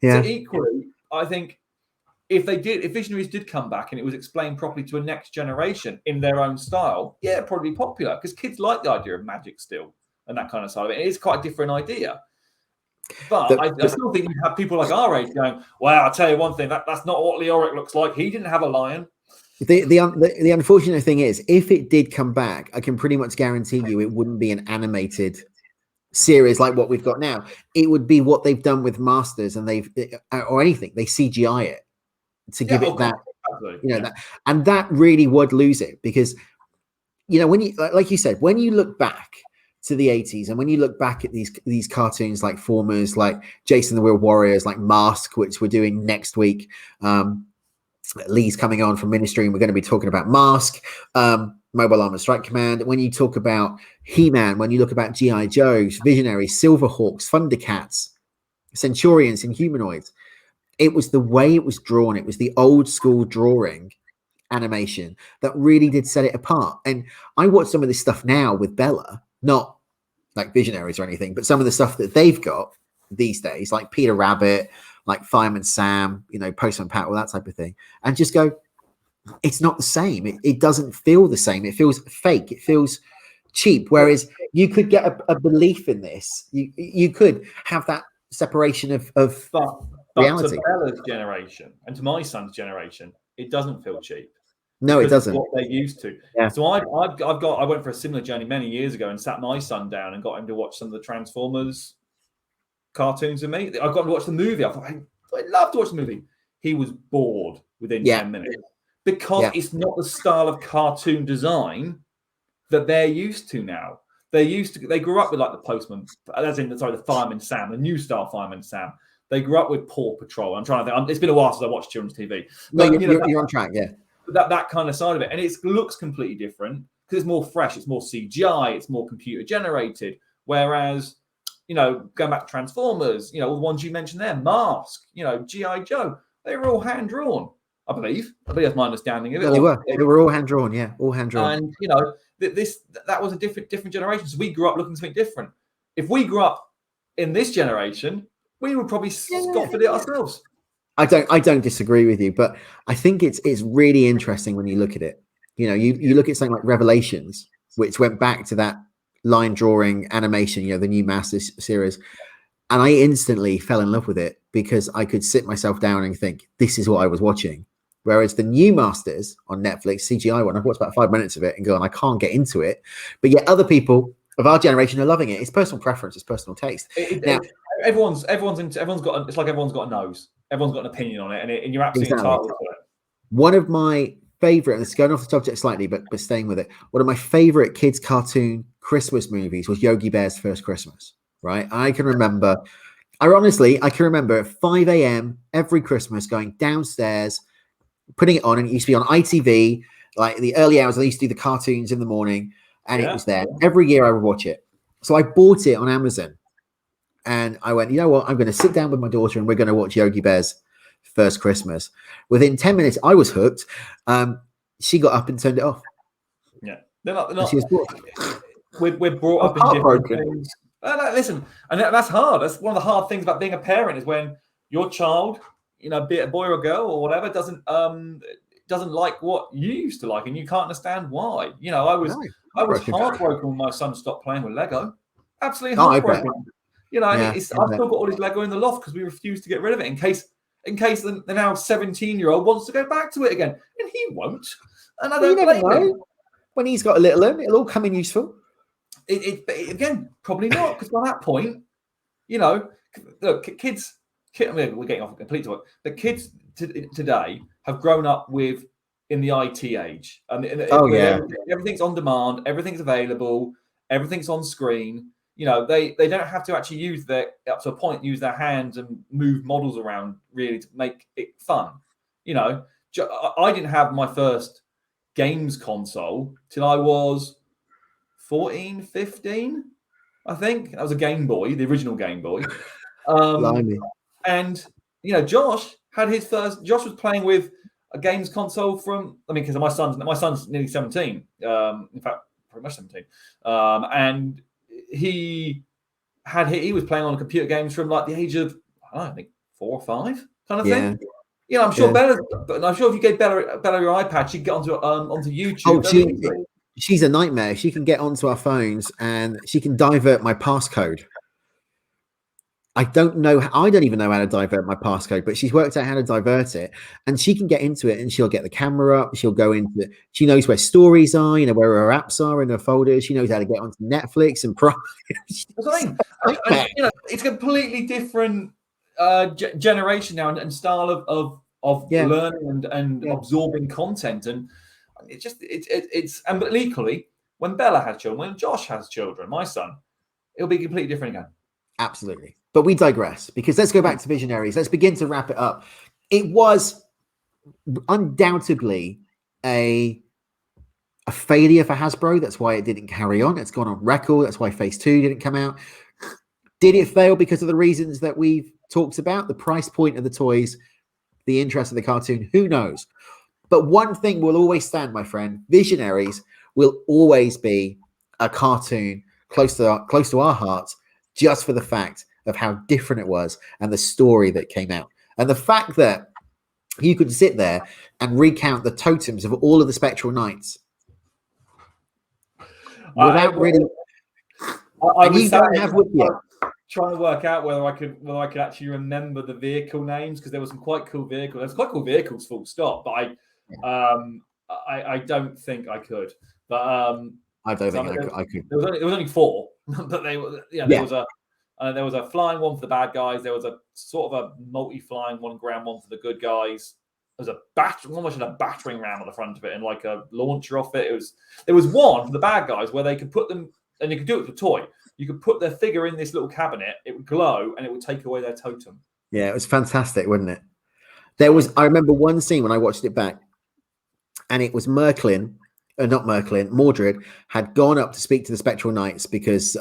Yeah. So equally, I think if Visionaries did come back and it was explained properly to a next generation in their own style, yeah, it'd probably be popular because kids like the idea of magic still and that kind of side of it. It is quite a different idea. But I still think you have people like our age going, well, I'll tell you one thing, that's not what Leoric looks like. He didn't have a lion. The unfortunate thing is, if it did come back, I can pretty much guarantee you it wouldn't be an animated series like what we've got now. It would be what they've done with Masters, and or anything. They CGI it to give it that, that, and that really would lose it because, when you, like you said, when you look back to the 80s, and when you look back at these cartoons like Formers, like Jason the Wheel Warriors, like Mask, which we're doing next week. Lee's coming on from Ministry, and we're going to be talking about Mask, Mobile Armor Strike Command. When you talk about He-Man, when you look about G.I. Joes, Visionaries, Silverhawks, Thundercats, Centurions, and Humanoids, it was the way it was drawn. It was the old school drawing animation that really did set it apart. And I watch some of this stuff now with Bella, not like Visionaries or anything, but some of the stuff that they've got these days, like Peter Rabbit, like Fireman Sam, Postman Pat, all that type of thing, and just go, it's not the same. It doesn't feel the same. It feels fake. It feels cheap. Whereas you could get a belief in this. You could have that separation of but reality. To Bella's generation and to my son's generation, it doesn't feel cheap. No, it doesn't. What they're used to. Yeah. So I went for a similar journey many years ago and sat my son down and got him to watch some of the Transformers cartoons with me. I got him to watch the movie. I thought, I'd love to watch the movie. He was bored within 10 minutes because it's not the style of cartoon design that they're used to now. They grew up with like the Postman, the Fireman Sam, the new style Fireman Sam. They grew up with Paw Patrol. I'm trying to think. It's been a while since I watched children's TV. But, you're on track, yeah. That kind of side of it, and it looks completely different because it's more fresh, it's more CGI, it's more computer generated. Whereas, going back to Transformers, all the ones you mentioned there, Mask, G.I. Joe, they were all hand drawn. I believe that's my understanding of it. No, they were all hand drawn, yeah, all hand drawn. And that was a different generation. So we grew up looking at something different. If we grew up in this generation, we would probably scoff at it ourselves. I don't disagree with you, but I think it's really interesting when you look at it. You look at something like Revelations, which went back to that line drawing animation, the new Masters series, and I instantly fell in love with it because I could sit myself down and think, this is what I was watching. Whereas the new Masters on Netflix, CGI one, I've watched about 5 minutes of it and gone, I can't get into it. But yet other people of our generation are loving it. It's personal preference, it's personal taste. Everyone's got it's like everyone's got a nose. Everyone's got an opinion on it, and you're absolutely entitled to it. One of my favorite, and it's going off the subject slightly, but staying with it. One of my favorite kids' cartoon Christmas movies was Yogi Bear's First Christmas. Right? I can remember at 5 a.m. every Christmas going downstairs, putting it on, and it used to be on ITV, like the early hours. I used to do the cartoons in the morning, and it was there. Every year I would watch it. So I bought it on Amazon. And I went, you know what? I'm going to sit down with my daughter and we're going to watch Yogi Bear's First Christmas. Within 10 minutes, I was hooked. She got up and turned it off. Yeah. They're not she was bored. We're brought up in different things. Listen, and that's hard. That's one of the hard things about being a parent is when your child, be it a boy or a girl or whatever, doesn't like what you used to like, and you can't understand why. I was heartbroken when my son stopped playing with Lego. Absolutely heartbroken. I've still got all his Lego in the loft because we refuse to get rid of it in case the now 17-year-old wants to go back to it again, and he won't. And I don't blame him. When he's got a little one, it'll all come in useful. Again, probably not, because by that point, look, kids. We're getting off a complete topic. The kids today have grown up in the IT age, and everything's on demand, everything's available, everything's on screen. They don't have to actually use their hands and move models around really to make it fun. I didn't have my first games console till I was 14, 15, I think. That was a Game Boy, the original Game Boy. And, Josh was playing with a games console because my son's nearly 17. In fact, pretty much 17. And he was playing on computer games from like the age of, I think 4 or 5 kind of thing. I'm sure if you gave Bella your iPad, she'd get onto YouTube. She's a nightmare. She can get onto our phones and she can divert my passcode. I don't even know how to divert my passcode, but she's worked out how to divert it, and she can get into it and she'll get the camera up. She'll go into it. She knows where stories are, where her apps are in her folders. She knows how to get onto Netflix and Prime. It's a completely different generation now and style of learning and absorbing content. And but equally, when Bella has children, when Josh has children, my son, it'll be completely different again. Absolutely. But we digress, because let's go back to Visionaries. Let's begin to wrap it up. It was undoubtedly a failure for Hasbro. That's why it didn't carry on. It's gone on record. That's why Phase 2 didn't come out. Did it fail because of the reasons that we've talked about? The price point of the toys, the interest of the cartoon, who knows? But one thing will always stand, my friend. Visionaries will always be a cartoon close to our hearts, just for the fact of how different it was and the story that came out. And the fact that you could sit there and recount the totems of all of the spectral knights without really... I was trying to work out whether I could actually remember the vehicle names, because there were some quite cool vehicles. There's quite cool vehicles, full stop. But I don't think I could. But I don't think I could. There was only 4, but they were. Yeah, there was a flying one for the bad guys. There was a sort of a multi-flying one, ground one for the good guys. There was one which had a battering ram on the front of it and like a launcher off it. There was one for the bad guys where they could put them, and you could do it with a toy. You could put their figure in this little cabinet. It would glow, and it would take away their totem. Yeah, it was fantastic, wasn't it? I remember one scene when I watched it back, and it was Mordred had gone up to speak to the Spectral Knights because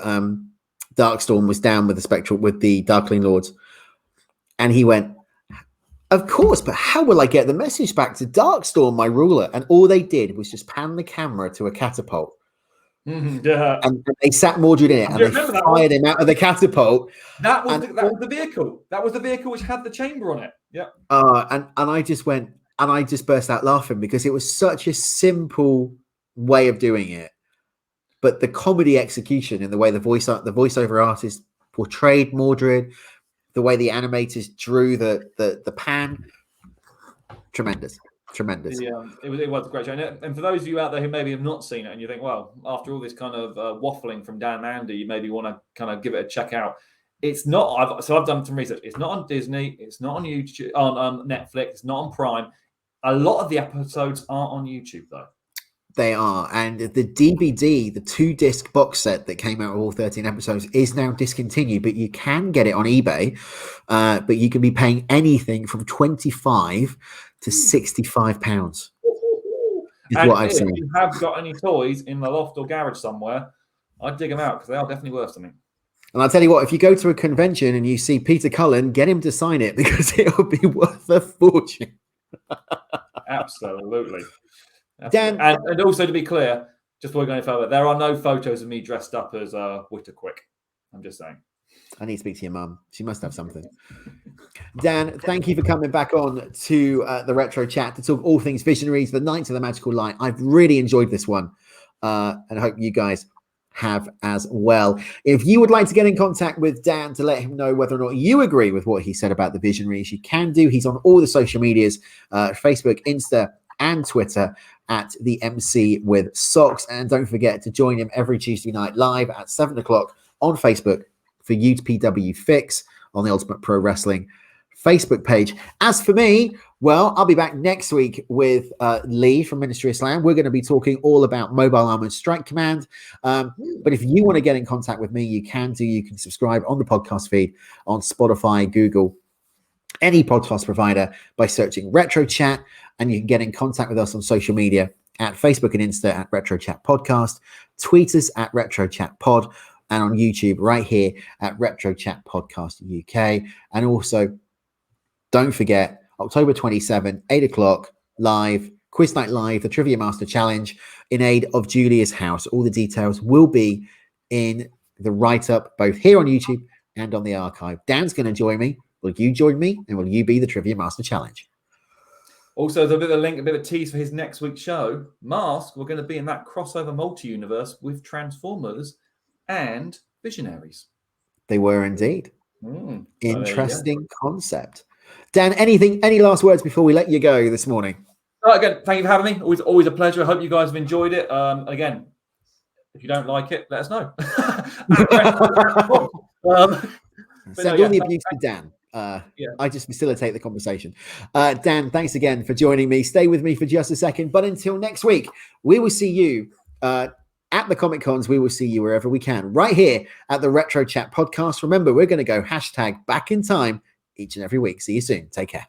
Darkstorm was down with the Darkling Lords, and he went, "Of course, but how will I get the message back to Darkstorm, my ruler?" And all they did was just pan the camera to a catapult. Yeah. And they sat Mordred in it, and they fired him out of the catapult. That was the vehicle. That was the vehicle which had the chamber on it. Yeah. And I just went, and I just burst out laughing because it was such a simple way of doing it, but the comedy execution and the way the voiceover artist portrayed Mordred, the way the animators drew the pan, tremendous. Yeah, it was a great show. And for those of you out there who maybe have not seen it and you think, well, after all this kind of waffling from Dan and Andy, you maybe want to kind of give it a check out. It's not. I've done some research. It's not on Disney. It's not on YouTube, on Netflix. It's not on Prime. A lot of the episodes are on YouTube, though. They are, and the DVD, the 2-disc box set that came out of all 13 episodes, is now discontinued. But you can get it on eBay. But you can be paying anything from £25 to £65. Is what I've seen. If you have got any toys in the loft or garage somewhere, I'd dig them out because they are definitely worth something. And I'll tell you what, if you go to a convention and you see Peter Cullen, get him to sign it because it'll be worth a fortune. Absolutely. Dan, and also to be clear, just before we go any further, there are no photos of me dressed up as Witterquick. I'm just saying. I need to speak to your mum. She must have something. Dan, thank you for coming back on to the Retro Chat to talk all things Visionaries, the Knights of the Magical Light. I've really enjoyed this one, and I hope you guys have as well. If you would like to get in contact with Dan to let him know whether or not you agree with what he said about the Visionaries, you can do. He's on all the social medias, Facebook, Insta, and Twitter at the MC with Socks. And don't forget to join him every Tuesday night live at 7 o'clock on Facebook for UPW Fix on the Ultimate Pro Wrestling Facebook page. As for me, well, I'll be back next week with Lee from Ministry of Slam. We're going to be talking all about Mobile Armored Strike Command. But if you want to get in contact with me, you can do. You can subscribe on the podcast feed on Spotify, Google, any podcast provider by searching Retro Chat. And you can get in contact with us on social media at Facebook and Insta at Retro Chat Podcast, tweet us at Retro Chat Pod, and on YouTube right here at Retro Chat Podcast UK. And also, don't forget, October 27, 8 o'clock, live, Quiz Night Live, the Trivia Master Challenge in aid of Julia's house. All the details will be in the write-up, both here on YouTube and on the archive. Dan's going to join me. Will you join me? And will you be the Trivia Master Challenge? Also, there's a bit of a link, a bit of a tease for his next week's show. Mask, we're going to be in that crossover multi-universe with Transformers and Visionaries. They were indeed. Interesting concept. Dan, any last words before we let you go this morning? Again, thank you for having me. Always a pleasure. I hope you guys have enjoyed it. Again, if you don't like it, let us know. Send all the abuse to Dan. I just facilitate the conversation. Dan, thanks again for joining me. Stay with me for just a second. But until next week, we will see you at the Comic Cons. We will see you wherever we can, right here at the Retro Chat Podcast. Remember, we're going to go #back in time each and every week. See you soon. Take care.